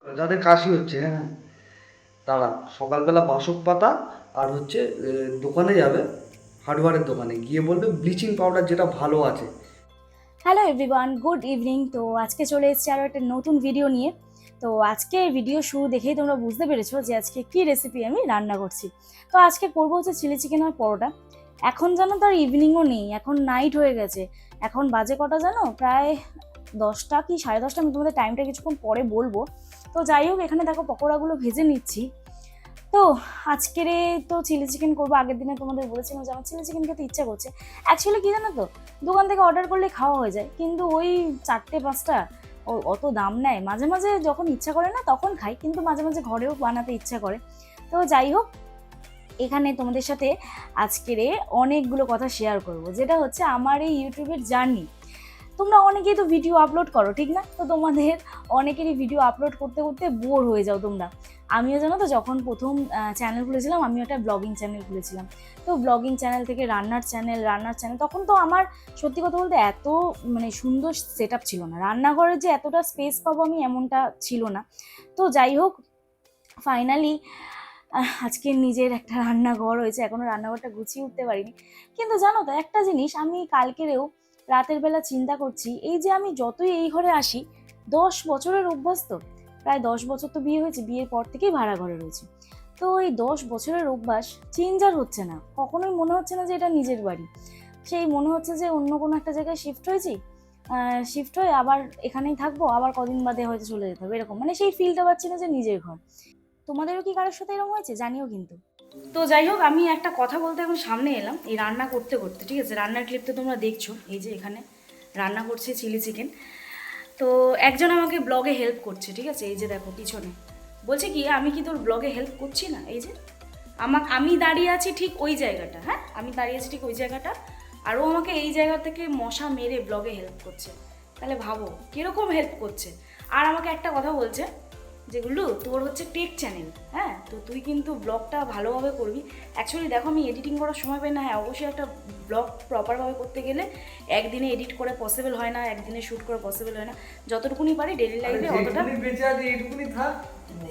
যাদের কাশি হচ্ছে, হ্যাঁ, তারা সকালবেলা বাসক পাতা আর হচ্ছে দোকানে যাবে, হার্ডওয়্যারের দোকানে গিয়ে বলবে ব্লিচিং পাউডার যেটা ভালো আছে। Hello everyone, good evening. তো আজকে চলে এসেছি আরও একটা নতুন ভিডিও নিয়ে। তো আজকে ভিডিও শুরু দেখেই তোমরা বুঝতে পেরেছো যে আজকে কি রেসিপি আমি রান্না করছি। তো আজকে করবো হচ্ছে চিলি চিকেন আর পরোটা। এখন জানো তো আর ইভিনিংও নেই, এখন নাইট হয়ে গেছে। এখন বাজে কটা জানো, প্রায় 10টা কি 10:30। আমি তোমাদের টাইমটা কিছুক্ষণ পরে বলবো। তো যাই হোক, এখানে দেখো পকোড়াগুলো ভেজে নিচ্ছি। তো আজকের তো চিলি চিকেন করবো। আগের দিনে তোমাদের বলেছিলাম যে আমার চিলি চিকেন খেতে ইচ্ছা করছে। অ্যাকচুয়ালি কি জানো তো, দোকান থেকে অর্ডার করলে খাওয়া হয়ে যায়, কিন্তু ওই 4টে 5টা অত দাম নেয়। মাঝে মাঝে যখন ইচ্ছা করে না তখন খাই, কিন্তু মাঝে মাঝে ঘরেও বানাতে ইচ্ছা করে। তো যাই হোক, এখানে তোমাদের সাথে আজকের অনেকগুলো কথা শেয়ার করব, যেটা হচ্ছে আমার এই ইউটিউবের জার্নি। তোমরা অনেকেই তো ভিডিও আপলোড করো, ঠিক না? তো তোমাদের অনেকেরই ভিডিও আপলোড করতে করতে বোর হয়ে যাও তোমরা। আমিও জানো তো, যখন প্রথম চ্যানেল খুলেছিলাম, আমিও একটা ব্লগিং চ্যানেল খুলেছিলাম। তো ব্লগিং চ্যানেল থেকে রান্নার চ্যানেল, তখন তো আমার সত্যি কথা বলতে এত মানে সুন্দর সেট আপ ছিল না। রান্নাঘরে যে এতটা স্পেস পাবো আমি, এমনটা ছিল না। তো যাই হোক, ফাইনালি আজকে নিজের একটা রান্নাঘর হয়েছে। এখনো রান্নাঘরটা গুছিয়ে উঠতে পারিনি। কিন্তু জানো তো একটা জিনিস, আমি কালকেরেও রাতের বেলা চিন্তা করছি, এই যে আমি যতই এই ঘরে আসি, 10 বছরের অভ্যাস তো। প্রায় 10 বছর তো বিয়ে হয়েছে, বিয়ের পর থেকেই ভাড়া ঘরে রয়েছে। তো এই 10 বছরের অভ্যাস চেঞ্জ আর হচ্ছে না। কখনোই মনে হচ্ছে না যে এটা নিজের বাড়ি। সেই মনে হচ্ছে যে অন্য কোনো একটা জায়গায় শিফট হয়েছি, শিফট হয়ে আবার এখানেই থাকবো, আবার কদিন বাদে হয়তো চলে যেতে হবে, এরকম মানে সেই ফিলটা পাচ্ছি না যে নিজের ঘর। তোমাদেরও কি কারোর সাথে এরকম হয়েছে জানিও কিন্তু। তো যাই হোক, আমি একটা কথা বলতে এখন সামনে এলাম এই রান্না করতে করতে, ঠিক আছে? রান্নার ক্লিপ তো তোমরা দেখছো, এই যে এখানে রান্না করছে চিলি চিকেন। তো একজন আমাকে ব্লগে হেল্প করছে, ঠিক আছে? এই যে দেখো পিছনে, বলছে কি আমি কি তোর ব্লগে হেল্প করছি না? এই যে আমি দাঁড়িয়ে আছি ঠিক ওই জায়গাটা, হ্যাঁ আমি দাঁড়িয়ে আছি ঠিক ওই জায়গাটা, আর ও আমাকে এই জায়গা থেকে মশা মেরে ব্লগে হেল্প করছে। তাহলে ভাবো কীরকম হেল্প করছে। আর আমাকে একটা কথা বলছে, যেগুলো তোর হচ্ছে টেক চ্যানেল, হ্যাঁ তো তুই কিন্তু ব্লগটা ভালোভাবে করবি। অ্যাকচুয়ালি দেখো, আমি এডিটিং করার সময় পাই না। হ্যাঁ অবশ্যই একটা ব্লগ প্রপারভাবে করতে গেলে একদিনে এডিট করে পসিবল হয় না, একদিনে শ্যুট করা পসিবল হয় না। যতটুকুনি পারি ডেলি লাইফে অতটা বেঁচে আছে এইটুকুনি থাক,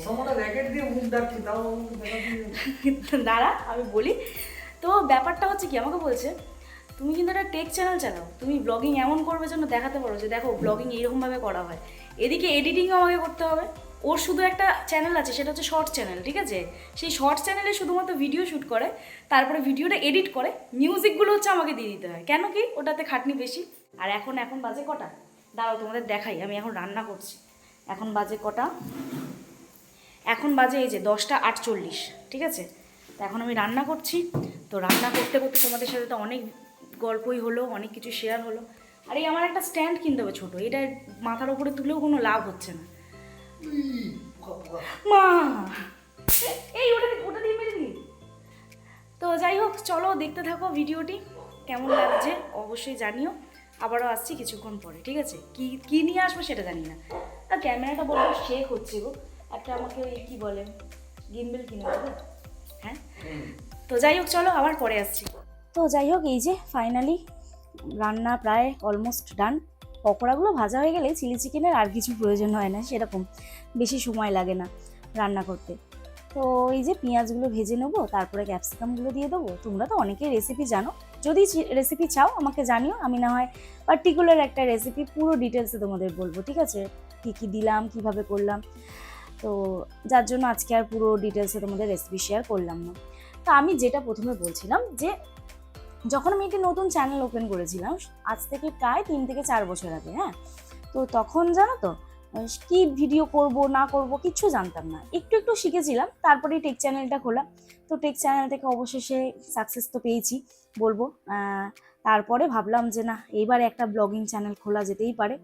মশা র্যাকেট দিয়ে মুখ ডাকছি তাও দাঁড়া আমি বলি। তো ব্যাপারটা হচ্ছে কি, আমাকে বলছে তুমি কিন্তু একটা টেক চ্যানেল চালাও, তুমি ব্লগিং এমন করবে যেন দেখাতে পারো যে দেখো ব্লগিং এইরকমভাবে করা হয়। এদিকে এডিটিংও আমাকে করতে হবে। ওর শুধু একটা চ্যানেল আছে, সেটা হচ্ছে শর্ট চ্যানেল, ঠিক আছে? সেই শর্ট চ্যানেলে শুধুমাত্র ভিডিও শ্যুট করে, তারপরে ভিডিওটা এডিট করে, মিউজিকগুলো হচ্ছে আমাকে দিয়ে দিতে হয়। কেন কি, ওটাতে খাটনি বেশি। আর এখন এখন বাজে কটা, দাঁড়াও তোমাদের দেখাই, আমি এখন রান্না করছি। এখন বাজে কটা, এখন বাজে এই যে 10টা 48, ঠিক আছে? তো এখন আমি রান্না করছি। তো রান্না করতে করতে তোমাদের সাথে তো অনেক গল্পই হলো, অনেক কিছু শেয়ার হলো। আর এই আমার একটা স্ট্যান্ড কিনতে হবে ছোটো, এটা মাথার ওপরে তুলেও কোনো লাভ হচ্ছে না। মা, এই ওটা ওটা দিয়ে মেরে দিই। তো যাই হোক, চলো দেখতে থাকো ভিডিওটি, কেমন লাগছে অবশ্যই জানিও। আবারও আসছি কিছুক্ষণ পরে, ঠিক আছে? কি কি নিয়ে আসবো সেটা জানি না। আর ক্যামেরাটা বলবো শেক হচ্ছে গো। একটা আমাকে ওই কী বলে, গিম্বেল কিনে দেবে। হ্যাঁ, তো যাই হোক চলো আবার পরে আসছি। তো যাই হোক, এই যে ফাইনালি রান্না প্রায় অলমোস্ট ডান। পকোড়াগুলো ভাজা হয়ে গেলে চিলি চিকেনের আর কিছু প্রয়োজন হয় না, সেরকম বেশি সময় লাগে না রান্না করতে। তো এই যে পেঁয়াজগুলো ভেজে নেবো, তারপরে ক্যাপসিকামগুলো দিয়ে দেবো। তোমরা তো অনেকেই রেসিপি জানো, যদি রেসিপি চাও আমাকে জানিও, আমি না হয় পার্টিকুলার একটা রেসিপি পুরো ডিটেলসে তোমাদের বলবো, ঠিক আছে? কী কী দিলাম, কিভাবে করলাম। তো যার জন্য আজকে আর পুরো ডিটেলসে তোমাদের রেসিপি শেয়ার করলাম না। তো আমি যেটা প্রথমে বলছিলাম, যে যখন আমি একটি নতুন চ্যানেল ওপেন করেছিলাম, আজ থেকে প্রায় 3 থেকে 4 বছর আগে, হ্যাঁ, তো তখন জানো তো কি ভিডিও করব না করব কিচ্ছু জানতাম না, একটু একটু শিখেছিলাম, তারপরে টেক চ্যানেলটা খোলা। তো টেক চ্যানেল থেকে অবশেষে সাকসেস তো পেয়েছি বলবো। তারপরে ভাবলাম যে না, এইবারে একটা ব্লগিং চ্যানেল খোলা যেতেই পারে,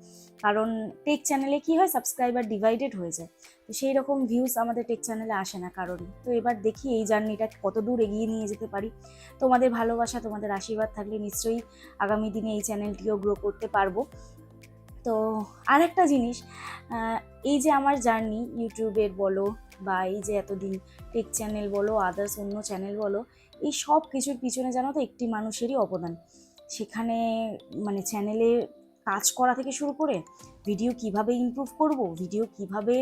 কারণ টেক চ্যানেলে কি হয়, সাবস্ক্রাইবার ডিভাইডেড হয়ে যায়। তো সেই রকম ভিউজ আমাদের টেক চ্যানেলে আসে না কারোরই। তো এবার দেখি এই জার্নিটা কত দূর এগিয়ে নিয়ে যেতে পারি। তোমাদের ভালোবাসা, তোমাদের আশীর্বাদ থাকলে নিশ্চয়ই আগামী দিনে এই চ্যানেলটিও গ্রো করতে পারবো। তো আরেকটা জিনিস, এই যে আমার জার্নি ইউটিউবের বলো, বা এই যে এতদিন টেক চ্যানেল বলো, আদার্স অন্য চ্যানেল বলো, এই সব কিছুর পিছনে জানো তো একটি মানুষেরই অবদান। সেখানে মানে চ্যানেলে কাজ করা থেকে শুরু করে ভিডিও কিভাবে ইমপ্রুভ করব, ভিডিও কিভাবে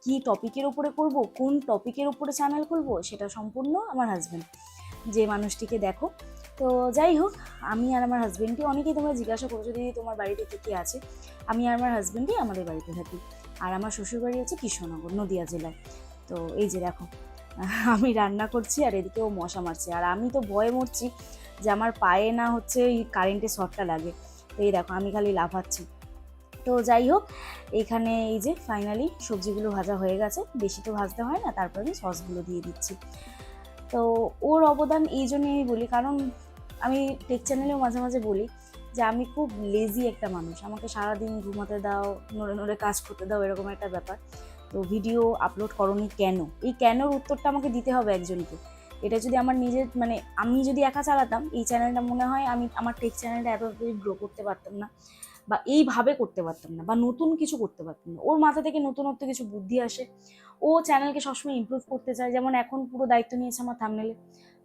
কি টপিকের ওপরে করব, কোন টপিকের ওপরে চ্যানেল খুলবো, সেটা সম্পূর্ণ আমার হাজব্যান্ড, যে মানুষটিকে দেখো। তো যাই হোক, আমি আর আমার হাজব্যান্ডই, অনেকেই তোমরা জিজ্ঞাসা করছো দিদি তোমার বাড়িতে কে আছে। আমি আর আমার হাজব্যান্ডই আমাদের বাড়িতে থাকি। আর আমার শ্বশুরবাড়ি হচ্ছে কৃষ্ণনগর, নদিয়া জেলায়। তো এই যে দেখো, আমি রান্না করছি আর এদিকেও মশা মারছে, আর আমি তো ভয়ে মরছি যে আমার পায়ে না হচ্ছে এই কারেন্টের শর্টটা লাগে। তো এই দেখো আমি খালি লাফাচ্ছি। তো যাই হোক, এইখানে এই যে ফাইনালি সবজিগুলো ভাজা হয়ে গেছে, বেশি তো ভাজতে হয় না, তারপরে আমি সসগুলো দিয়ে দিচ্ছি। তো ওর অবদান এই জন্যই আমি বলি, কারণ আমি টেক চ্যানেলেও মাঝে মাঝে বলি যে আমি খুব লেজি একটা মানুষ, আমাকে সারাদিন ঘুমাতে দাও, নড়ে নড়ে কাজ করতে দাও, এরকম একটা ব্যাপার। তো ভিডিও আপলোড করোনি কেন, এই কেনর উত্তরটা আমাকে দিতে হবে একজনকে। এটা যদি আমার নিজের মানে আমি যদি একা চালাতাম এই চ্যানেলটা, মনে হয় আমি আমার টেক চ্যানেলটা এতটাই গ্রো করতে পারতাম না, বা এইভাবে করতে পারতাম না, বা নতুন কিছু করতে পারতাম না। ওর মাথা থেকে নতুনত্ব কিছু বুদ্ধি আসে, ও চ্যানেলকে সবসময় ইমপ্রুভ করতে চায়। যেমন এখন পুরো দায়িত্ব নিয়েছে আমার থাম্বনেলে।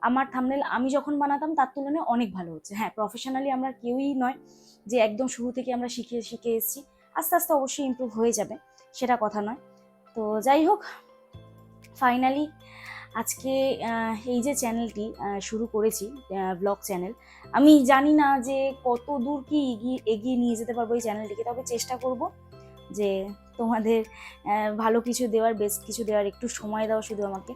আমার থাম্বনেল আমি যখন বানাতাম তার তুলনায় অনেক ভালো হচ্ছে। হ্যাঁ, প্রফেশনালি আমরা কেউই নয় যে একদম শুরু থেকে আমরা শিখে শিখে এসেছি, আস্তে আস্তে অবশ্যই ইমপ্রুভ হয়ে যাবে, সেটা কথা নয়। তো যাই হোক, ফাইনালি আজকে এই যে চ্যানেলটি শুরু করেছি, ব্লগ চ্যানেল, আমি জানি না যে কত দূর কি এগিয়ে নিয়ে যেতে পারবো এই চ্যানেলটিকে, তবে চেষ্টা করব যে তোমাদের ভালো কিছু দেওয়ার, বেস্ট কিছু দেওয়ার। একটু সময় দাও শুধু আমাকে,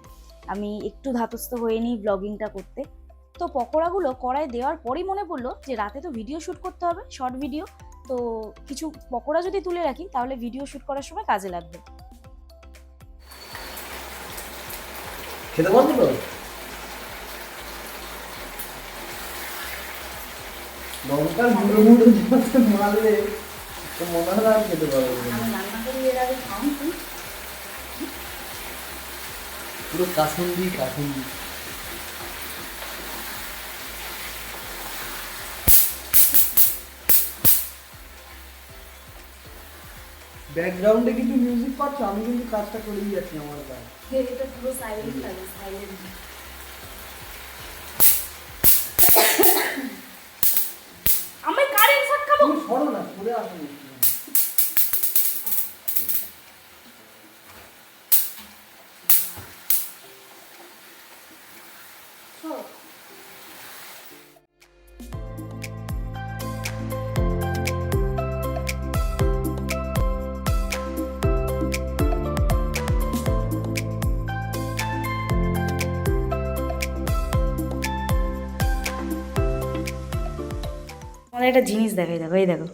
আমি একটু ধাতস্থ হয়ে নিই ব্লগিংটা করতে। তো পকোড়াগুলো কড়াই দেওয়ার পরই মনে পড়লো যে রাতে তো ভিডিও শ্যুট করতে হবে, শর্ট ভিডিও। তো কিছু পকোড়া যদি তুলে রাখি তাহলে ভিডিও শ্যুট করার সময় কাজে লাগবে। খেতে পারবো তো লঙ্কার মুড়ো মুড়ো যখন মারলে তো মনে হয় আর খেতে পারবো না। আমি রান্না করি এর আগে খাও তুমি। পুরো কাসুন্দি কাসুন্দি। ব্যাকগ্রাউন্ডে কিন্তু মিউজিক পাচ্ছ, আমি কিন্তু কাজটা করেই যাচ্ছি আমার কাজ। এটা পুরো সাইলেন্ট লাগে, সাইলেন্ট। আমি কারেন্ট শট খাবো। তুমি সরো না, সরে আসো না। আমাদের একটা জিনিস দেখাই, দেখো এই দেখো।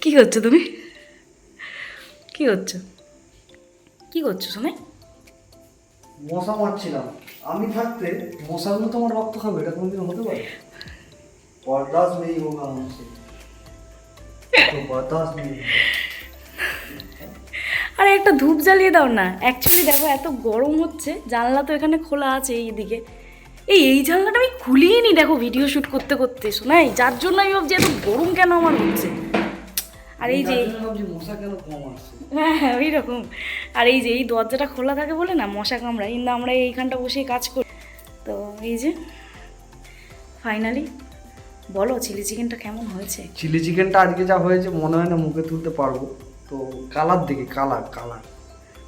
কি করছো তুমি? কি করছো? কি করছো সময়? মশা মারছিলাম। আমি থাকতে মশাগুলো তোমার রক্ত খাবে, এটা কোনোদিন হতে পারে? বরদাস্ত নেই হোগা हमसे, তো বরদাস্ত নেই। আরে একটা ধূপ জ্বালিয়ে দাও না। অ্যাকচুয়ালি দেখো এত গরম হচ্ছে, জানলা তো এখানে খোলা আছে এইদিকে, এই জানলাটা আমি খুলিয়ে নি দেখো ভিডিও শ্যুট করতে করতে, শোনাই যার জন্য আমি ভাবছি এত গরম কেন আমার হচ্ছে। আর এই যে মশা কেন কম আসছে, হ্যাঁ ওই রকম। আর এই যে এই দরজাটা খোলা থাকে বলে না মশা কামড়ায়, কিন্তু আমরা এইখানটা বসেই কাজ করি। তো এই যে ফাইনালি বলো চিলি চিকেনটা কেমন হয়েছে? চিলি চিকেনটা আজকে যা হয়েছে মনে হয় না মুখে তুলতে পারবো। তো কালার দেখে, কালার কালার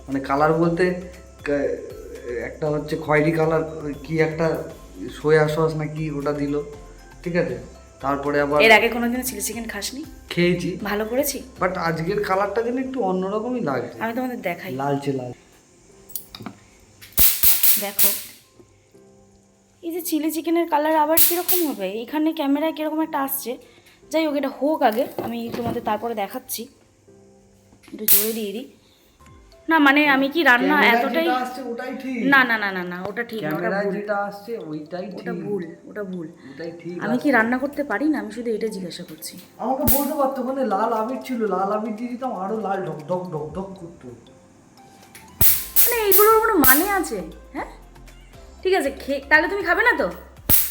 মানে কালার বলতে একটা হচ্ছে খয়েরি কালার, কি একটা সোয়া সস না কি ওটা দিল, ঠিক আছে। তারপরে আবার এর আগে কোনোদিনও চিলি চিকেন খাসনি? খেয়েছি, ভালো করেছি, বাট আজকের কালারটা যেন একটু অন্যরকমই লাগছে। আমি তোমাদের দেখাই, লালচে লাল। দেখো এই যে চিলি চিকেনের কালার আবার কীরকম হবে, এখানে ক্যামেরায় কীরকম একটা আসছে। যাই হোক, এটা হোক আগে, আমি তোমাদের তারপরে দেখাচ্ছি। একটু জোরে দিয়ে দিই না, মানে আমি কি রান্না এতটাই, আসছে ওটাই ঠিক না না না না না ওটা ঠিক না, ওটা ক্যামেরায় ভুল, যেটা আসছে ওইটাই ঠিক, ওটা ভুল, ওটা ভুল। ওটাই ঠিক। আমি কি রান্না করতে পারি না? আমি শুধু এটা জিজ্ঞাসা করছি। আমাকে বলতে পারতো, মানে লাল আবির ছিল, লাল আবির দিয়ে দিতাম আরো লাল ঢক ঢক ঢক ঢক করতো। মানে এইগুলোর কোনো মানে আছে? হ্যাঁ ঠিক আছে, তাহলে তুমি খাবে না তো?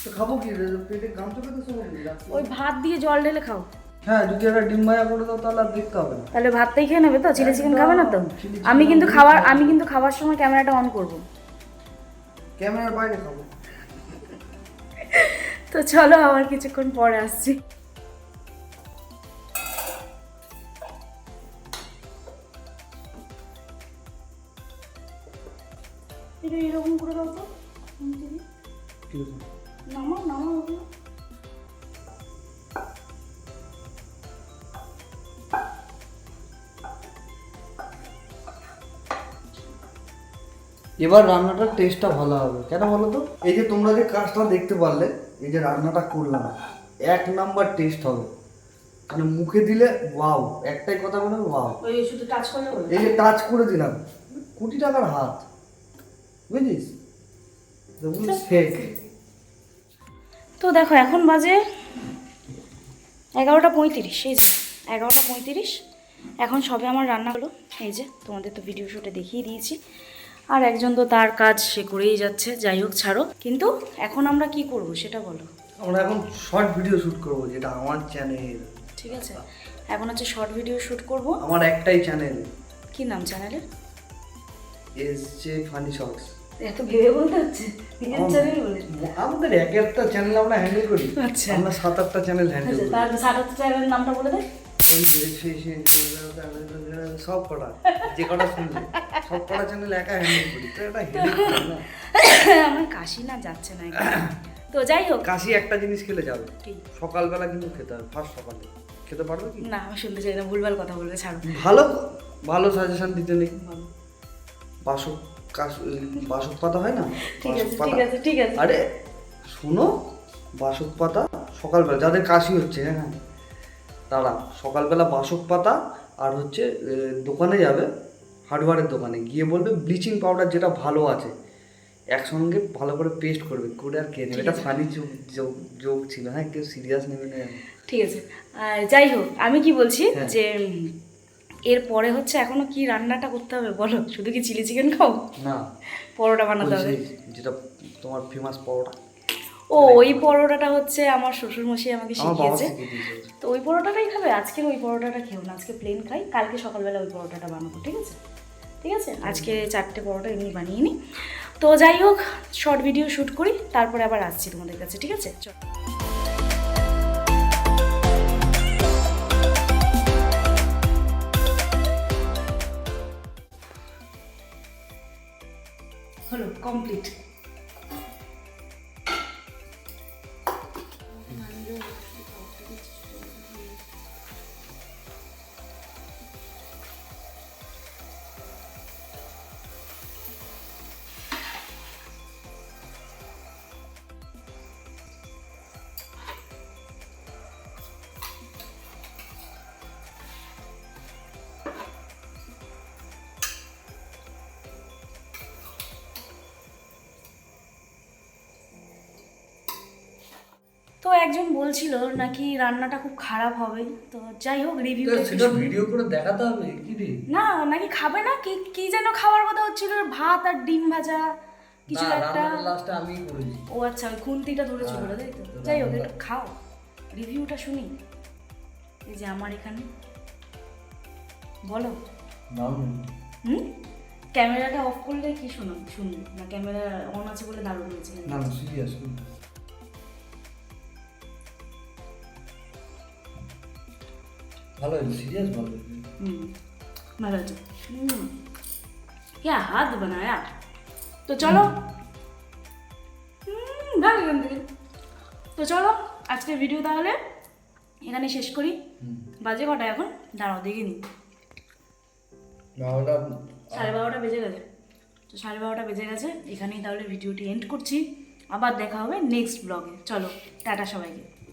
তো খাবো কি, পেটে গামছা পেতে সময় ওই ভাত দিয়ে জল ঢেলে খাও। হ্যাঁ, যদি একটা ডিম ভাজা করে দাও তাহলে আর দেখতে হবে না। তাহলে ভাতটাই খেয়ে নেবে তো, চিলি চিকেন খাবে না তো? চিলি চিকেন আমি কিন্তু খাওয়ার সময় ক্যামেরাটা অন করব। ক্যামেরার বাইরে খাবো। তো চলো আবার কিছুক্ষণ পরে আসছি। এবার রান্নাটার টেস্টটা ভালো হবে, কেন বলো তো? এই যে তোমরা যে কাজটা দেখতে পারলে, এই যে রান্নাটা করলাম, 1 নাম্বার টেস্ট হবে, মানে মুখে দিলে ওয়াও, একটাই কথা বলে ওয়াও। ওই শুধু টাচ করলে বলে এই যে টাচ করে দিলাম, কোটি টাকার হাত, বুঝিস? ফেক। তো দেখো এখন বাজে 11:35, এই যে 11:35। এখন সবে আমার রান্না হলো, এই যে তোমাদের তো ভিডিও শুটে দেখিয়ে দিয়েছি। আর একজন তো তার কাজ সে করেই যাচ্ছে, যাই হোক ছাড়ো। কিন্তু এখন আমরা কি করব সেটা বলো। আমরা এখন শর্ট ভিডিও শুট করব, যেটা আমার চ্যানেল। ঠিক আছে, এখন হচ্ছে শর্ট ভিডিও শুট করব। আমার একটাই চ্যানেল। কি নাম চ্যানেলের? SJ funny shorts. এত ভেবে বলতে হচ্ছে নিজের চ্যানেল বলে? আমাদের এক একটা চ্যানেল আমরা হ্যান্ডেল করি। আচ্ছা, আমরা 7-8টা চ্যানেল হ্যান্ডেল করি। তার 7-8 চ্যানেলের নামটা বলে দে। সব কটা, যে কটা শুনলে সব কটা চ্যানেল একা হ্যান্ডেল করি, তো এটা হেডেক না? আমার কাশি না যাচ্ছে না একদম। তো যাই হোক, কাশি একটা জিনিস খেলে যাবে, কি? সকালবেলা কিন্তু খেতে হবে, ফার্স্ট সকালে খেতে পারবে কি? না আমি শুনতে চাই না, ভুলভাল কথা বলবে, ছাড়ো। ভালো ভালো সাজেশন দিতে নেই। বাসক বাসক পাতা হয় না? ঠিক বাসক আছে পাতা। ঠিক আছে ঠিক আছে। আরে শুনো, বাসক পাতা সকালবেলা, যাদের কাশি হচ্ছে, হ্যাঁ তারা সকালবেলা বাসক পাতা আর হচ্ছে দোকানে যাবে, হার্ডওয়্যারের দোকানে গিয়ে বলবে ব্লিচিং পাউডার যেটা ভালো আছে, একসঙ্গে ভালো করে পেস্ট করবে, করে আর খেয়ে নেবে। এটা ফানি জোক ছিল, হ্যাঁ, কেউ সিরিয়াস নেবে না। ঠিক আছে, যাই হোক আমি কি বলছি হ্যাঁ। যে এরপরে হচ্ছে এখনো কি রান্নাটা করতে হবে বলো? শুধু কি চিলি চিকেন খাও? না, পরোটা বানাতে হবে। যেটা তোমার ফেমাস পরোটা। ও, ওই পরোটাটা হচ্ছে আমার শ্বশুরমশাই আমাকে আমার বাবা শিখিয়েছে। শিখিয়ে দিয়েছে। তো ওই পরোটাটাই খাবে আজকে? ওই পরোটাটা খেও না, আজকে প্লেন খাই, কালকে সকালবেলা ওই পরোটাটা বানাবো। ঠিক আছে ঠিক আছে, আজকে 4টে পরোটা এমনি বানিয়ে নিই। তো যাই হোক, শর্ট ভিডিও শ্যুট করি, তারপরে আবার আসছি তোমাদের কাছে। ঠিক আছে, চল। হলো কমপ্লিট। তো একজন বলছিল নাকি রান্নাটা খুব খারাপ হবে, তো যাই হোক রিভিউ। সেটা ভিডিও করে দেখাতে হবে কি রে? না নাকি খাবে না, কি কি যেন খাওয়ার কথা হচ্ছিল, ভাত আর ডিম ভাজা কিছু একটা। লাস্টে আমিই করেছি। ও আচ্ছা, ওই খুন্তিটা ধরেছো বলে, তাই তো? যাই হোক একটু খাও, রিভিউটা শুনি। এই যে আমার এখানে বলো। হুম, ক্যামেরাটা অফ করলে কি শোনো? শুনি না, ক্যামেরা অন আছে বলে দারুণ হয়েছে। না না, সিরিয়াস ভালো হয়েছে, সিরিয়াস ভালো হয়েছে। ভালো হয়েছে। क्या हाथ बनाया। তো চলো, ভালো এখান থেকে। তো চলো আজকের ভিডিও তাহলে এখানে শেষ করি। বাজে কটা এখন? দাঁড়াও দেখে নি। 12:30 বেজে গেছে। তো 12:30 বেজে গেছে, এখানেই তাহলে ভিডিওটি এন্ড করছি। আবার দেখা হবে নেক্সট ব্লগে। চলো টাটা সবাইকে।